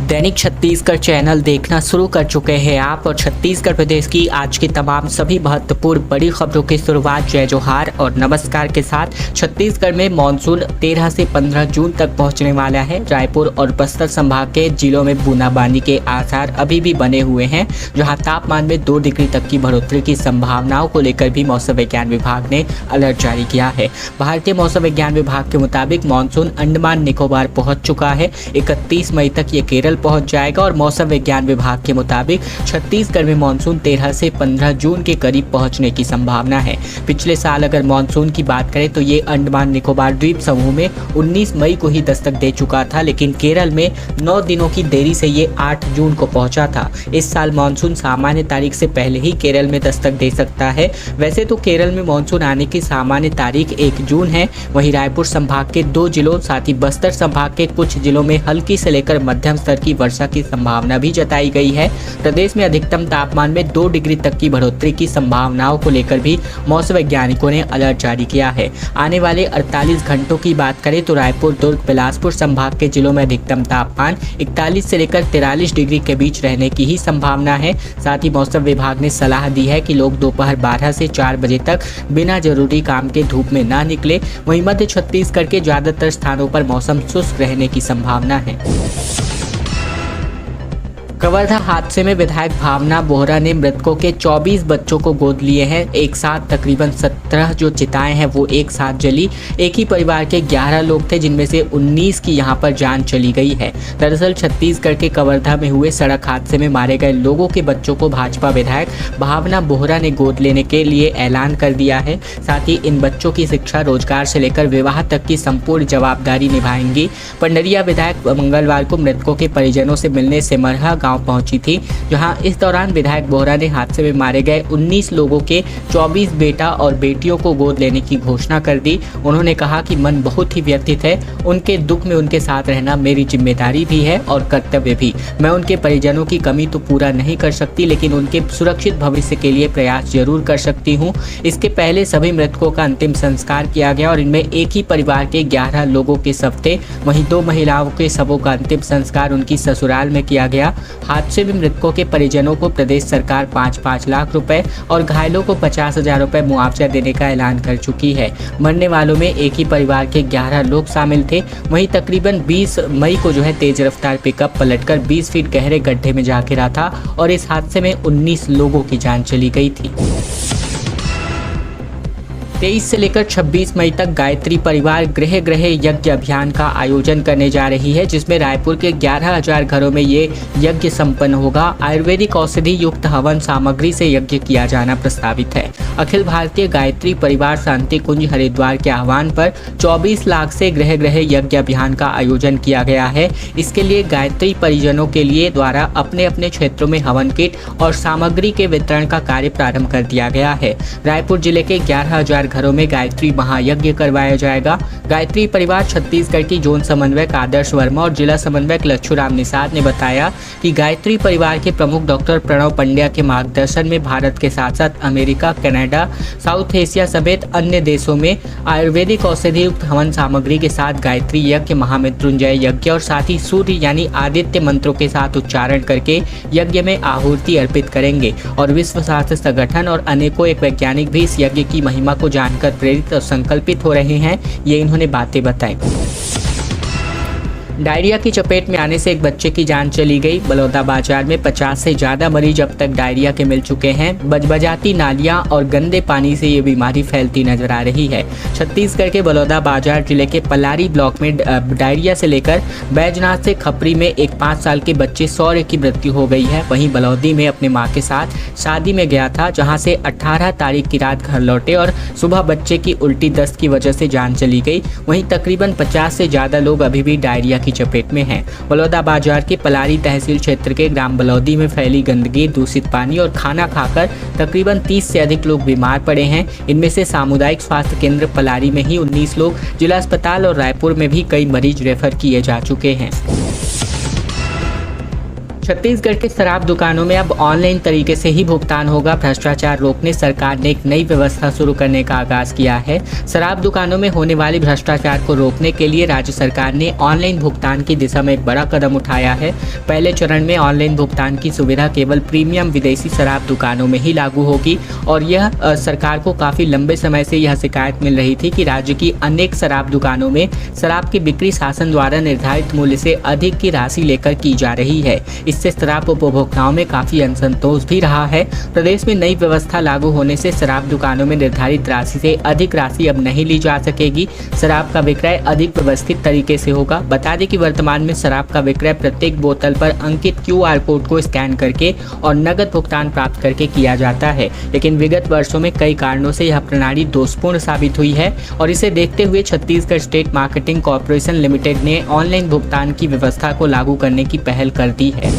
दैनिक Chhattisgarh channel देखना शुरू कर चुके हैं आप और छत्तीसगढ़ प्रदेश की आज की तमाम सभी महत्वपूर्ण बड़ी खबरों की शुरुआत जय जोहार और नमस्कार के साथ। छत्तीसगढ़ में मानसून 13 से 15 जून तक पहुंचने वाला है। रायपुर और बस्तर संभाग के जिलों में बूंदाबांदी के आसार अभी भी बने हुए हैं, जहां तापमान में 2 डिग्री तक की बढ़ोतरी की संभावनाओं को लेकर भी मौसम विज्ञान विभाग ने अलर्ट जारी किया है। भारतीय मौसम विज्ञान विभाग के मुताबिक मानसून अंडमान निकोबार पहुंच चुका है। 31 मई तक ये केरल पहुंच जाएगा और मौसम विज्ञान विभाग के मुताबिक छत्तीसगढ़ में मानसून 13 से 15 जून के करीब पहुंचने की संभावना है। पिछले साल अगर मानसून की बात करें तो ये अंडमान निकोबार द्वीप समूह में 19 मई को ही दस्तक दे चुका था, लेकिन केरल में 9 दिनों की देरी से ये 8 जून को पहुंचा था। इस साल मानसून सामान्य तारीख से पहले ही केरल में दस्तक दे सकता है। वैसे तो केरल में मानसून आने की सामान्य तारीख 1 जून है। वहीं रायपुर संभाग के 2 जिलों साथ ही बस्तर संभाग के कुछ जिलों में हल्की से लेकर मध्यम स्तर की वर्षा की संभावना भी जताई गई है। प्रदेश में अधिकतम तापमान में 2 डिग्री तक की बढ़ोतरी की संभावनाओं को लेकर भी मौसम वैज्ञानिकों ने अलर्ट जारी किया है। आने वाले 48 घंटों की बात करें तो रायपुर, दुर्ग, बिलासपुर संभाग के जिलों में अधिकतम तापमान 41 से लेकर 43 डिग्री के बीच रहने की ही संभावना है। साथ ही मौसम विभाग ने सलाह दी है कि लोग दोपहर 12 से 4 बजे तक बिना जरूरी काम के धूप में ना निकले। वहीं मध्य छत्तीसगढ़ के ज्यादातर स्थानों पर मौसम शुष्क रहने की संभावना है। कवर्धा हादसे में विधायक भावना बोहरा ने मृतकों के 24 बच्चों को गोद लिए हैं। एक साथ तकरीबन 17 जो चिताएं हैं वो एक साथ जली। एक ही परिवार के 11 लोग थे, जिनमें से 19 की यहां पर जान चली गई है। दरअसल छत्तीसगढ़ के कवर्धा में हुए सड़क हादसे में मारे गए लोगों के बच्चों को भाजपा विधायक भावना बोहरा ने गोद लेने के लिए ऐलान कर दिया है। साथ ही इन बच्चों की शिक्षा, रोजगार से लेकर विवाह तक की संपूर्ण जवाबदारी निभाएंगी। पंडरिया विधायक मंगलवार को मृतकों के परिजनों से मिलने सिमरहा गांव पहुंची थी, जहां इस दौरान विधायक बोहरा ने हादसे में मारे गए 19 लोगों के 24 बेटा और बेटियों को गोद लेने की घोषणा कर दी। उन्होंने कहा कि मन बहुत ही व्यथित है, उनके दुख में उनके साथ रहना मेरी जिम्मेदारी भी है और कर्तव्य भी। मैं उनके परिजनों की कमी तो पूरा नहीं कर सकती, लेकिन उनके सुरक्षित भविष्य के लिए प्रयास जरूर कर सकती हूँ। इसके पहले सभी मृतकों का अंतिम संस्कार किया गया और इनमें एक ही परिवार के 11 लोगों के शव थे। वहीं 2 महिलाओं के शवों का अंतिम संस्कार उनकी ससुराल में किया गया। हादसे में मृतकों के परिजनों को प्रदेश सरकार 5-5 लाख रुपए और घायलों को 50,000 रुपए मुआवजा देने का ऐलान कर चुकी है। मरने वालों में एक ही परिवार के 11 लोग शामिल थे। वहीं तकरीबन 20 मई को तेज रफ्तार पिकअप पलटकर 20 फीट गहरे गड्ढे में जा गिरा था और इस हादसे में 19 लोगों की जान चली गई थी। 23 से लेकर 26 मई तक गायत्री परिवार गृह गृह यज्ञ अभियान का आयोजन करने जा रही है, जिसमें रायपुर के 11,000 घरों में ये यज्ञ संपन्न होगा। आयुर्वेदिक औषधि युक्त हवन सामग्री से यज्ञ किया जाना प्रस्तावित है। अखिल भारतीय गायत्री परिवार शांति कुंज हरिद्वार के आह्वान पर 24 लाख से गृह गृह यज्ञ अभियान का आयोजन किया गया है। इसके लिए गायत्री परिजनों के लिए द्वारा अपने अपने क्षेत्रों में हवन किट और सामग्री के वितरण का कार्य प्रारंभ कर दिया गया है। रायपुर जिले के 11,000 घरों में गायत्री महायज्ञ करवाया जाएगा। गायत्री परिवार छत्तीसगढ़ की जोन समन्वयक आदर्श वर्मा और जिला समन्वयक लच्छूराम निषाद ने बताया कि गायत्री परिवार के प्रमुख डॉक्टर प्रणव पंड्या के मार्गदर्शन में भारत के साथ साथ अमेरिका, कनाडा, साउथ एशिया समेत अन्य देशों में आयुर्वेदिक औषधि युक्त हवन सामग्री के साथ गायत्री यज्ञ, महामृत्युंजय यज्ञ और साथ ही सूर्य यानी आदित्य मंत्रों के साथ उच्चारण करके यज्ञ में आहुति अर्पित करेंगे। और विश्व स्वास्थ्य संगठन और अनेकों एक वैज्ञानिक भी इस यज्ञ की महिमा को जानकर प्रेरित और संकल्पित हो रहे हैं। ये इन्होंने बातें बताई। डायरिया की चपेट में आने से एक बच्चे की जान चली गई। बलौदाबाजार में 50 से ज़्यादा मरीज अब तक डायरिया के मिल चुके हैं। बजबजाती नालियां और गंदे पानी से ये बीमारी फैलती नजर आ रही है। छत्तीसगढ़ के बलौदाबाजार जिले के पलारी ब्लॉक में डायरिया से लेकर बैजनाथ से खपरी में एक 5 साल के बच्चे सौर्य की मृत्यु हो गई है। वहीं बलौदी में अपने माँ के साथ शादी में गया था, जहाँ से 18 तारीख की रात घर लौटे और सुबह बच्चे की उल्टी दस्त की वजह से जान चली गई। वहीं तकरीबन 50 से ज़्यादा लोग अभी भी डायरिया की चपेट में हैं। बलौदाबाजार के पलारी तहसील क्षेत्र के ग्राम बलौदी में फैली गंदगी, दूषित पानी और खाना खाकर तकरीबन 30 से अधिक लोग बीमार पड़े हैं। इनमें से सामुदायिक स्वास्थ्य केंद्र पलारी में ही 19 लोग, जिला अस्पताल और रायपुर में भी कई मरीज रेफर किए जा चुके हैं। छत्तीसगढ़ के शराब दुकानों में अब ऑनलाइन तरीके से ही भुगतान होगा। भ्रष्टाचार रोकने सरकार ने एक नई व्यवस्था शुरू करने का आगाज किया है। शराब दुकानों में होने वाले भ्रष्टाचार को रोकने के लिए राज्य सरकार ने ऑनलाइन भुगतान की दिशा में एक बड़ा कदम उठाया है। पहले चरण में ऑनलाइन भुगतान की सुविधा केवल प्रीमियम विदेशी शराब दुकानों में ही लागू होगी और यह सरकार को काफी लंबे समय से यह शिकायत मिल रही थी कि राज्य की अनेक शराब दुकानों में शराब की बिक्री शासन द्वारा निर्धारित मूल्य से अधिक की राशि लेकर की जा रही है। इससे शराब उपभोक्ताओं में काफी असंतोष भी रहा है। प्रदेश में नई व्यवस्था लागू होने से शराब दुकानों में निर्धारित राशि से अधिक राशि अब नहीं ली जा सकेगी। शराब का विक्रय अधिक व्यवस्थित तरीके से होगा। बता दें कि वर्तमान में शराब का विक्रय प्रत्येक बोतल पर अंकित QR कोड को स्कैन करके और नगद भुगतान प्राप्त करके किया जाता है, लेकिन विगत वर्षों में कई कारणों से यह प्रणाली दोषपूर्ण साबित हुई है और इसे देखते हुए Chhattisgarh state marketing corporation limited ने ऑनलाइन भुगतान की व्यवस्था को लागू करने की पहल कर दी है।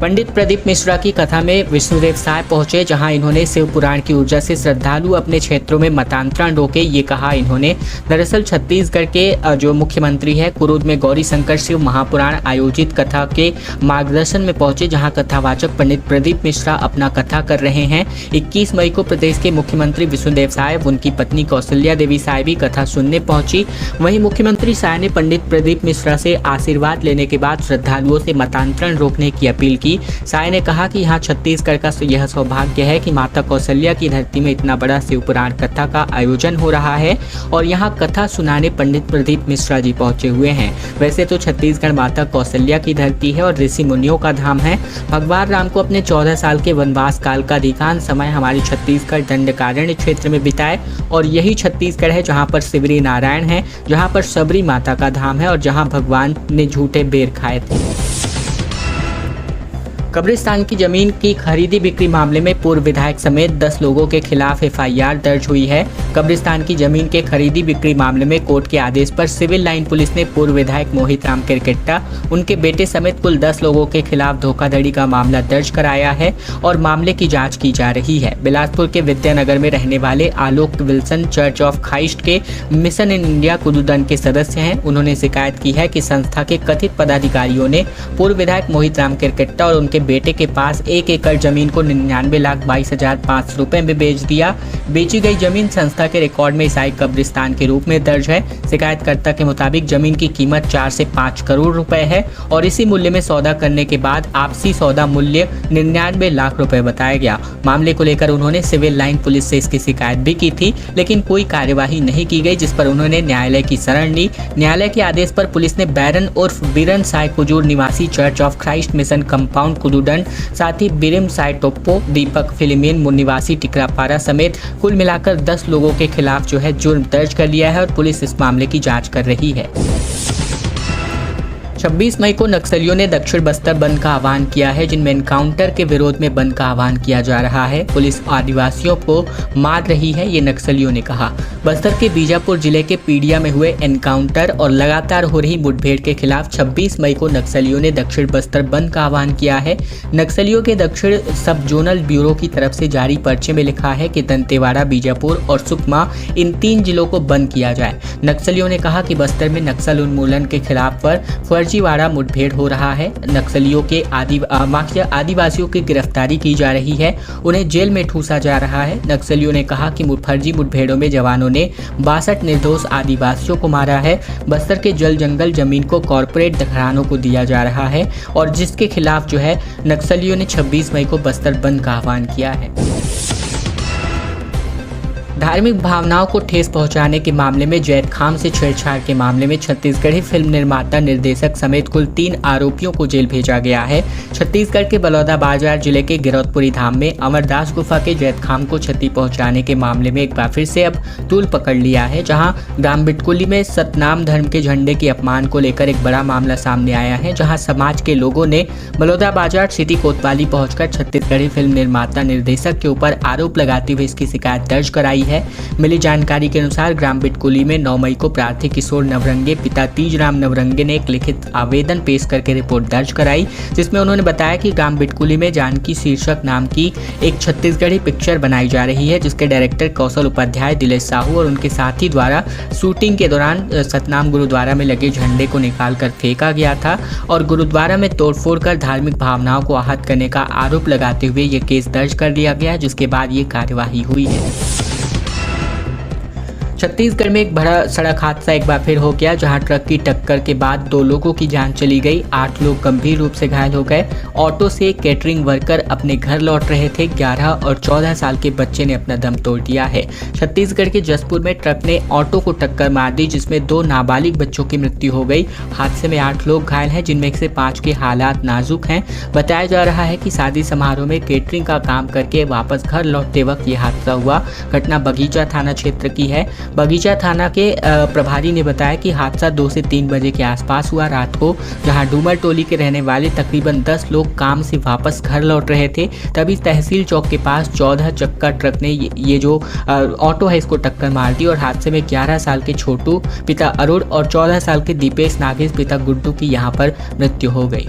पंडित प्रदीप मिश्रा की कथा में विष्णुदेव साय पहुंचे, जहां इन्होंने शिव पुराण की ऊर्जा से श्रद्धालु अपने क्षेत्रों में मतांतरण रोके। ये कहा इन्होंने। दरअसल छत्तीसगढ़ के जो मुख्यमंत्री है कुरुद में गौरी शंकर शिव महापुराण आयोजित कथा के मार्गदर्शन में पहुंचे, जहां कथावाचक पंडित प्रदीप मिश्रा अपना कथा कर रहे हैं। 21 मई को प्रदेश के मुख्यमंत्री विष्णुदेव साय, उनकी पत्नी कौशल्या देवी साय भी कथा सुनने पहुंची। वहीं मुख्यमंत्री साय ने पंडित प्रदीप मिश्रा से आशीर्वाद लेने के बाद श्रद्धालुओं से मतांतरण रोकने की अपील की। साय ने कहा कि यहाँ छत्तीसगढ़ का यह सौभाग्य है कि माता कौशल्या की धरती में इतना बड़ा शिव पुराण कथा का आयोजन हो रहा है और यहाँ कथा सुनाने पंडित प्रदीप मिश्रा जी पहुंचे हुए हैं। वैसे तो छत्तीसगढ़ माता कौशल्या की धरती है और ऋषि मुनियों का धाम है। भगवान राम को अपने 14 साल के वनवास काल का अधिकांश समय हमारे छत्तीसगढ़ दंडकारण्य क्षेत्र में बिताए और यही छत्तीसगढ़ है जहाँ पर शिवरी नारायण है, जहाँ पर सबरी माता का धाम है और जहाँ भगवान ने झूठे बेर खाए थे। कब्रिस्तान की जमीन की खरीदी बिक्री मामले में पूर्व विधायक समेत 10 लोगों के खिलाफ FIR दर्ज हुई है। कब्रिस्तान की जमीन के खरीदी बिक्री मामले में कोर्ट के आदेश पर सिविल लाइन पुलिस ने पूर्व विधायक मोहित राम केरकेट्टा, उनके बेटे समेत कुल 10 लोगों के खिलाफ धोखाधड़ी का मामला दर्ज कराया है और मामले की जांच की जा रही है। बिलासपुर के विद्यानगर में रहने वाले आलोक विल्सन चर्च ऑफ क्राइस्ट के मिशन इन इंडिया कुदूदन के सदस्य हैं। उन्होंने शिकायत की है कि संस्था के कथित पदाधिकारियों ने पूर्व विधायक मोहित राम केरकेट्टा और उनके बेटे के पास 1 एकड़ जमीन को 99,22,500 रुपए में बेच दिया। बेची गई जमीन संस्था के रिकॉर्ड में ईसाई कब्रिस्तान के रूप में दर्ज है। शिकायतकर्ता के मुताबिक जमीन की कीमत 4 से 5 करोड़ रुपए है और इसी मूल्य में सौदा करने के बाद आपसी सौदा मूल्य 99 लाख रुपए बताया गया। मामले को लेकर उन्होंने सिविल लाइन पुलिस से इसकी शिकायत भी की थी, लेकिन कोई कार्यवाही नहीं की गई, जिस पर उन्होंने न्यायालय की शरण ली। न्यायालय के आदेश पर पुलिस ने बैरन उर्फ बीरन साय कुजूर निवासी church of Christ mission compound Kududan, साथ ही बिरिम साय टोप्पो, दीपक फिलिमेन निवासी टिकरापारा समेत कुल मिलाकर 10 लोगों के खिलाफ जो है जुर्म दर्ज कर लिया है और पुलिस इस मामले की जांच कर रही है। 26 मई को नक्सलियों ने दक्षिण बस्तर बंद का आह्वान किया है, जिनमें एनकाउंटर के विरोध में बंद का आह्वान किया जा रहा है। पुलिस आदिवासियों को मार रही है, ये नक्सलियों ने कहा। बस्तर के बीजापुर जिले के पीडिया में हुए एनकाउंटर और लगातार हो रही मुठभेड़ के खिलाफ 26 मई को नक्सलियों ने दक्षिण बस्तर बंद का आह्वान किया है। नक्सलियों के दक्षिण सब जोनल ब्यूरो की तरफ से जारी पर्चे में लिखा है कि दंतेवाड़ा, बीजापुर और सुकमा, इन 3 जिलों को बंद किया जाए। नक्सलियों ने कहा कि बस्तर में नक्सल उन्मूलन के खिलाफ फर्जीवाड़ा मुठभेड़ हो रहा है। नक्सलियों के आदिवासियों की गिरफ्तारी की जा रही है, उन्हें जेल में ठूसा जा रहा है। नक्सलियों ने कहा कि फर्जी मुठभेड़ों में जवानों ने 62 निर्दोष आदिवासियों को मारा है। बस्तर के जल जंगल जमीन को कॉरपोरेट घरानों को दिया जा रहा है और जिसके खिलाफ जो है नक्सलियों ने 26 मई को बस्तर बंद का आह्वान किया है। धार्मिक भावनाओं को ठेस पहुंचाने के मामले में जैद खान से छेड़छाड़ के मामले में छत्तीसगढ़ी फिल्म निर्माता, निर्देशक समेत कुल 3 आरोपियों को जेल भेजा गया है। छत्तीसगढ़ के बलौदाबाजार जिले के गिरौदपुरी धाम में अमरदास गुफा के जैद खान को क्षति पहुंचाने के मामले में एक बार फिर से अब तूल पकड़ लिया है, जहां ग्राम बिटकुली में सतनाम धर्म के झंडे के अपमान को लेकर एक बड़ा मामला सामने आया है, जहां समाज के लोगों ने बलौदाबाजार सिटी कोतवाली पहुंचकर छत्तीसगढ़ी फिल्म निर्माता, निर्देशक के ऊपर आरोप लगाते हुए इसकी शिकायत दर्ज कराई है। मिली जानकारी के अनुसार ग्राम बिटकुली में 9 मई को प्रार्थी किशोर नवरंगे पिता तीजराम नवरंगे ने एक लिखित आवेदन पेश करके रिपोर्ट दर्ज कराई, जिसमें उन्होंने बताया कि ग्राम बिटकुली में जानकी शीर्षक नाम की एक छत्तीसगढ़ी पिक्चर बनाई जा रही है, जिसके डायरेक्टर कौशल उपाध्याय, दिलेश साहू और उनके साथी द्वारा शूटिंग के दौरान सतनाम गुरुद्वारा में लगे झंडे को निकालकर फेंका गया था और गुरुद्वारा में तोड़फोड़ कर धार्मिक भावनाओं को आहत करने का आरोप लगाते हुए ये केस दर्ज कर लिया गया, जिसके बाद ये कार्यवाही हुई है। छत्तीसगढ़ में एक बड़ा सड़क हादसा एक बार फिर हो गया, जहां ट्रक की टक्कर के बाद 2 लोगों की जान चली गई, 8 लोग गंभीर रूप से घायल हो गए। ऑटो से कैटरिंग वर्कर अपने घर लौट रहे थे, 11 और 14 साल के बच्चे ने अपना दम तोड़ दिया है। छत्तीसगढ़ के जसपुर में ट्रक ने ऑटो को टक्कर मार दी, जिसमें 2 नाबालिग बच्चों की मृत्यु हो गई। हादसे में 8 लोग घायल हैं, जिनमें से 5 के हालात नाजुक हैं। बताया जा रहा है कि शादी समारोह में कैटरिंग का काम करके वापस घर लौटते वक्त ये हादसा हुआ। घटना बगीचा थाना क्षेत्र की है। बगीचा थाना के प्रभारी ने बताया कि हादसा 2 से 3 बजे के आसपास हुआ रात को, जहां डूमर टोली के रहने वाले तकरीबन 10 लोग काम से वापस घर लौट रहे थे। तभी तहसील चौक के पास 14 चक्का ट्रक ने ये जो ऑटो है इसको टक्कर मार दी और हादसे में 11 साल के छोटू पिता अरुण और 14 साल के दीपेश नागेश पिता गुड्डू की यहां पर मृत्यु हो गई।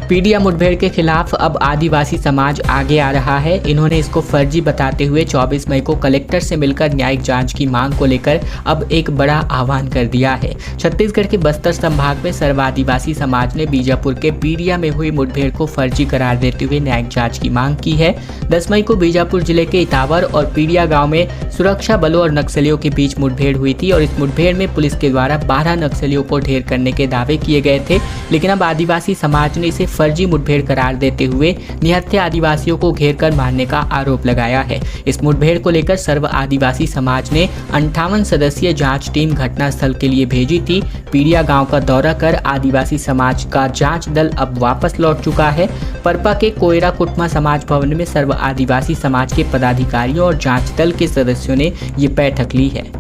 पीडिया मुठभेड़ के खिलाफ अब आदिवासी समाज आगे आ रहा है। इन्होंने इसको फर्जी बताते हुए 24 मई को कलेक्टर से मिलकर न्यायिक जांच की मांग को लेकर अब एक बड़ा आह्वान कर दिया है। छत्तीसगढ़ के बस्तर संभाग में सर्व आदिवासी समाज ने बीजापुर के पीडिया में हुई मुठभेड़ को फर्जी करार देते हुए न्यायिक जांच की मांग की है। 10 मई को बीजापुर जिले के इटावर और पीडिया गाँव में सुरक्षा बलों और नक्सलियों के बीच मुठभेड़ हुई थी और इस मुठभेड़ में पुलिस के द्वारा 12 नक्सलियों को ढेर करने के दावे किए गए थे, लेकिन अब आदिवासी समाज ने इसे फर्जी मुठभेड़ करार देते हुए निहत्थे आदिवासियों को घेर कर मारने का आरोप लगाया है। इस मुठभेड़ को लेकर सर्व आदिवासी समाज ने 58 सदस्यीय जांच टीम घटनास्थल के लिए भेजी थी। पीडिया गांव का दौरा कर आदिवासी समाज का जांच दल अब वापस लौट चुका है। परपा के कोयरा कुटमा समाज भवन में सर्व आदिवासी समाज के पदाधिकारियों और जांच दल के सदस्यों ने ये बैठक ली है।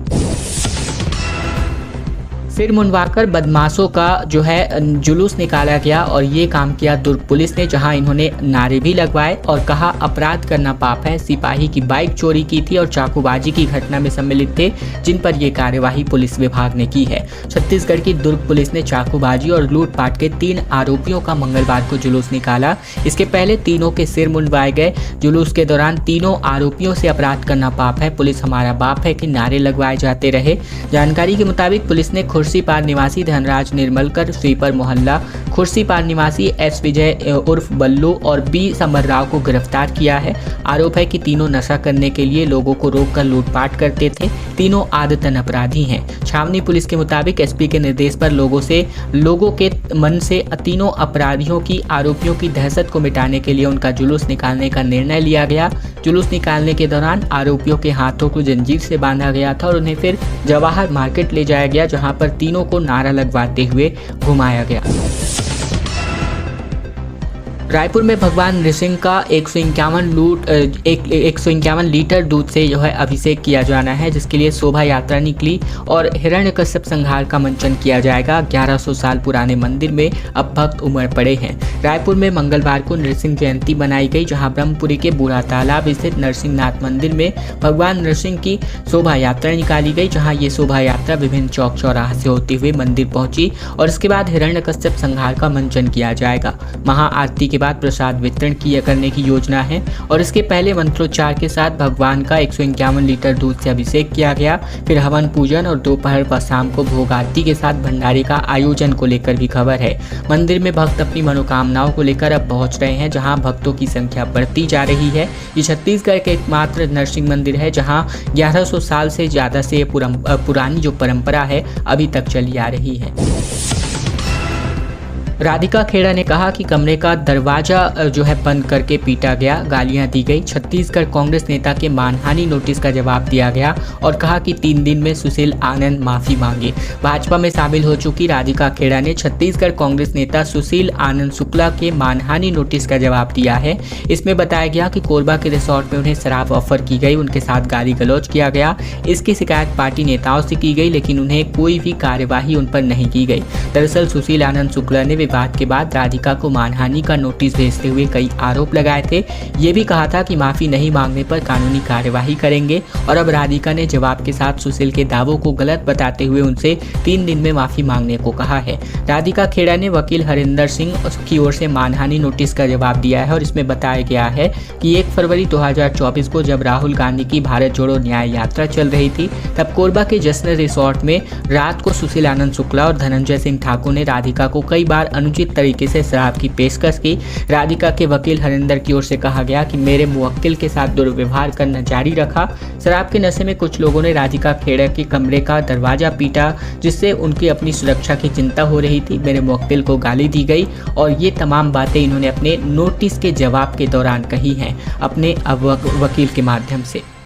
सिर मुंडवाकर बदमाशों का जो है जुलूस निकाला गया और ये काम किया दुर्ग पुलिस ने, जहां इन्होंने नारे भी लगवाए और कहा अपराध करना पाप है। सिपाही की बाइक चोरी की थी और चाकूबाजी की घटना में सम्मिलित थे, जिन पर यह कार्यवाही पुलिस विभाग ने की है। छत्तीसगढ़ की दुर्ग पुलिस ने चाकूबाजी और लूटपाट के 3 आरोपियों का मंगलवार को जुलूस निकाला। इसके पहले तीनों के सिर मुंडवाए गए। जुलूस के दौरान तीनों आरोपियों से अपराध करना पाप है, पुलिस हमारा बाप है कि नारे लगवाए जाते रहे। जानकारी के मुताबिक पुलिस ने खुर्सीपार निवासी धनराज निर्मलकर, स्वीपर मोहल्ला खुर्सीपार निवासी एस विजय उर्फ बल्लू और बी समर राव को गिरफ्तार किया है। आरोप है कि तीनों नशा करने के लिए लोगों को रोककर लूटपाट करते थे। तीनों आदतन अपराधी हैं। छावनी पुलिस के मुताबिक एसपी के निर्देश पर लोगों के मन से तीनों अपराधियों की आरोपियों की दहशत को मिटाने के लिए उनका जुलूस निकालने का निर्णय लिया गया। जुलूस निकालने के दौरान आरोपियों के हाथों को जंजीर से बांधा गया था और उन्हें फिर जवाहर मार्केट ले जाया गया, जहां पर तीनों को नारा लगवाते हुए घुमाया गया। रायपुर में भगवान नृसिंह का 151 लीटर दूध से जो है अभिषेक किया जाना है, जिसके लिए शोभा यात्रा निकली और हिरण्यकश्यप संहार का मंचन किया जाएगा। 1100 साल पुराने मंदिर में अब भक्त उमड़ पड़े हैं। रायपुर में मंगलवार को नृसिंह जयंती मनाई गई, जहां ब्रह्मपुरी के बूढ़ा तालाब स्थित नरसिंहनाथ मंदिर में भगवान नृसिंह की शोभा यात्रा निकाली गई, जहां ये शोभा यात्रा विभिन्न चौक चौराहा से होते हुए मंदिर पहुंची और इसके बाद हिरण्यकश्यप संहार का मंचन किया जाएगा। महाआरती के बाद प्रसाद वितरण करने की योजना है और इसके पहले मंत्रोच्चार के साथ भगवान का 151 लीटर दूध से अभिषेक किया गया। फिर हवन पूजन और दोपहर व शाम को भोग आरती के साथ भंडारे का आयोजन को लेकर भी खबर है। मंदिर में भक्त अपनी मनोकामनाओं को लेकर अब पहुंच रहे हैं, जहां भक्तों की संख्या बढ़ती जा रही है। ये छत्तीसगढ़ के एकमात्र नरसिंह मंदिर है जहां 1100 साल से ज्यादा से पुरानी जो परंपरा है अभी तक चली आ रही है। राधिका खेड़ा ने कहा कि कमरे का दरवाजा जो है बंद करके पीटा गया, गालियां दी गई। छत्तीसगढ़ कांग्रेस नेता के मानहानि नोटिस का जवाब दिया गया और कहा कि 3 दिन में सुशील आनंद माफी मांगे। भाजपा में शामिल हो चुकी राधिका खेड़ा ने छत्तीसगढ़ कांग्रेस नेता सुशील आनंद शुक्ला के मानहानि नोटिस का जवाब दिया है। इसमें बताया गया कि कोरबा के रिसोर्ट में उन्हें शराब ऑफर की गई, उनके साथ गाली गलौज किया गया। इसकी शिकायत पार्टी नेताओं से की गई, लेकिन उन्हें कोई भी कार्यवाही उन पर नहीं की गई। दरअसल सुशील आनंद शुक्ला ने विवाद के बाद राधिका को मानहानि का नोटिस भेजते हुए कई आरोप लगाए थे। ये भी कहा था कि माफ़ी नहीं मांगने पर कानूनी कार्यवाही करेंगे और अब राधिका ने जवाब के साथ सुशील के दावों को गलत बताते हुए उनसे 3 दिन में माफ़ी मांगने को कहा है। राधिका खेड़ा ने वकील हरिंदर सिंह की ओर से मानहानि नोटिस का जवाब दिया है और इसमें बताया गया है कि 1 फरवरी 2024 को जब राहुल गांधी की भारत जोड़ो न्याय यात्रा चल रही थी, तब कोरबा के जश्न रिसोर्ट में रात को सुशील आनंद शुक्ला और धनंजय सिंह ठाकुर ने राधिका को कई बार अनुचित तरीके से शराब की पेशकश की। राधिका के वकील हरिंदर की ओर से कहा गया कि मेरे मुवक्किल के साथ दुर्व्यवहार करना जारी रखा। शराब के नशे में कुछ लोगों ने राधिका खेड़ा के कमरे का दरवाजा पीटा, जिससे उनकी अपनी सुरक्षा की चिंता हो रही थी। मेरे मुवक्किल को गाली दी गई और ये तमाम बातें इन्होंने अपने नोटिस के जवाब के दौरान कही हैं अपने वकील के माध्यम से।